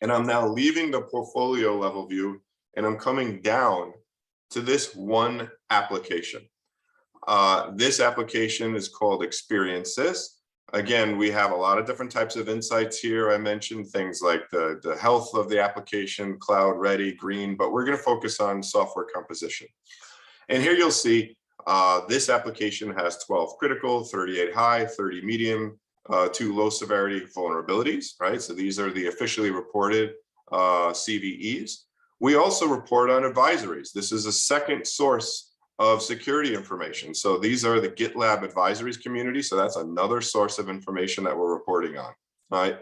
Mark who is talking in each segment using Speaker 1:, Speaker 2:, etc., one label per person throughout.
Speaker 1: And I'm now leaving the portfolio level view and I'm coming down to this one application. This application is called Experiences. Again, we have a lot of different types of insights here. I mentioned things like the health of the application, cloud ready, green, but we're going to focus on software composition. And here you'll see this application has 12 critical, 38 high, 30 medium, 2 low severity vulnerabilities, right? So these are the officially reported CVEs. We also report on advisories. This is a second source of security information. So these are the GitLab advisories community. So that's another source of information that we're reporting on, right?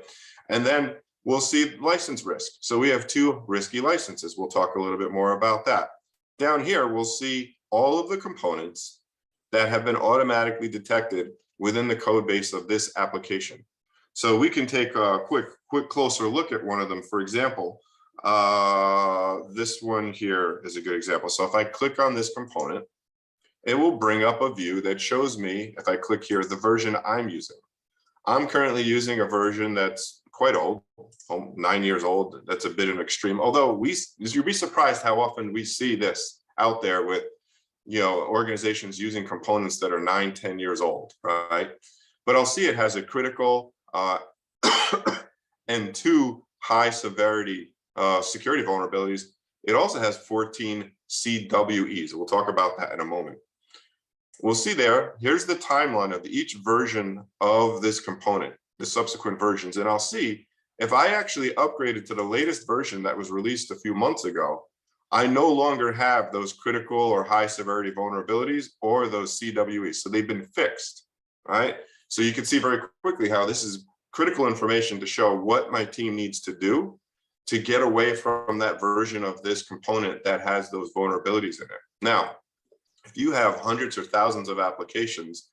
Speaker 1: And then we'll see license risk. So we have 2 risky licenses. We'll talk a little bit more about that. Down here, we'll see all of the components that have been automatically detected within the code base of this application. So we can take a quick closer look at one of them. For example, this one here is a good example. So if I click on this component, it will bring up a view that shows me, if I click here, the version I'm using. I'm currently using a version that's quite old, 9 years old. That's a bit of an extreme. Although you'd be surprised how often we see this out there with, organizations using components that are 9, 10 years old, right? But I'll see it has a critical and 2 high severity security vulnerabilities. It also has 14 CWEs. We'll talk about that in a moment. We'll see there, here's the timeline of each version of this component, the subsequent versions. And I'll see if I actually upgraded to the latest version that was released a few months ago, I no longer have those critical or high severity vulnerabilities or those CWEs. So they've been fixed, right? So you can see very quickly how this is critical information to show what my team needs to do to get away from that version of this component that has those vulnerabilities in it. Now, if you have hundreds or thousands of applications,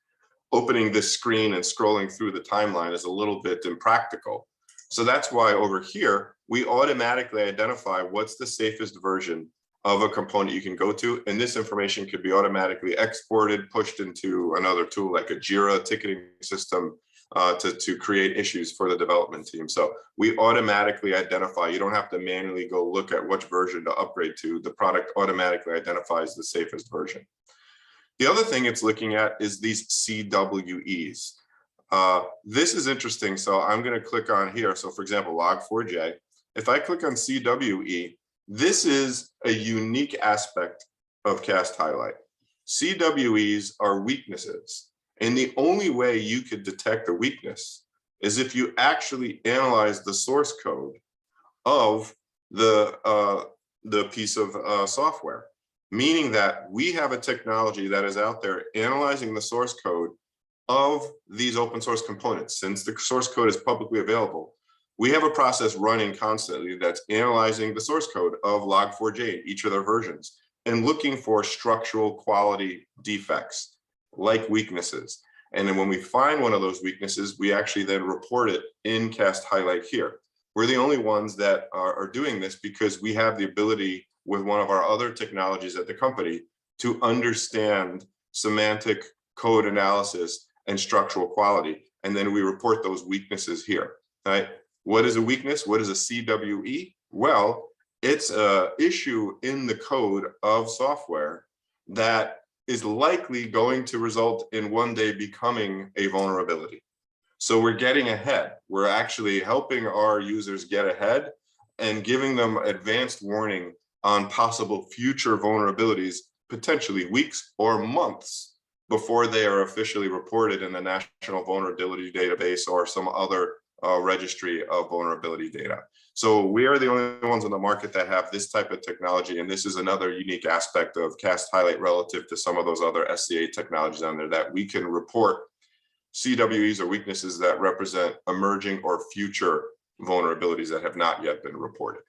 Speaker 1: opening this screen and scrolling through the timeline is a little bit impractical. So that's why over here, we automatically identify what's the safest version of a component you can go to. And this information could be automatically exported, pushed into another tool like a Jira ticketing system, to create issues for the development team. So we automatically identify, you don't have to manually go look at which version to upgrade to. The product automatically identifies the safest version. The other thing it's looking at is these CWEs. This is interesting. So I'm going to click on here. So for example, log4j, if I click on CWE, this is a unique aspect of Cast Highlight. CWEs are weaknesses. And the only way you could detect a weakness is if you actually analyze the source code of the piece of software, meaning that we have a technology that is out there analyzing the source code of these open source components. Since the source code is publicly available, we have a process running constantly that's analyzing the source code of log4j in each of their versions and looking for structural quality defects like weaknesses. And then when we find one of those weaknesses, we actually then report it in Cast Highlight here. We're the only ones that are doing this because we have the ability with one of our other technologies at the company to understand semantic code analysis and structural quality. And then we report those weaknesses here, right? What is a weakness? What is a CWE? Well, it's an issue in the code of software that is likely going to result in one day becoming a vulnerability. So we're getting ahead. We're actually helping our users get ahead and giving them advanced warning on possible future vulnerabilities, potentially weeks or months before they are officially reported in the National Vulnerability Database or some other registry of vulnerability data. So we are the only ones on the market that have this type of technology. And this is another unique aspect of Cast Highlight relative to some of those other SCA technologies on there, that we can report CWEs or weaknesses that represent emerging or future vulnerabilities that have not yet been reported.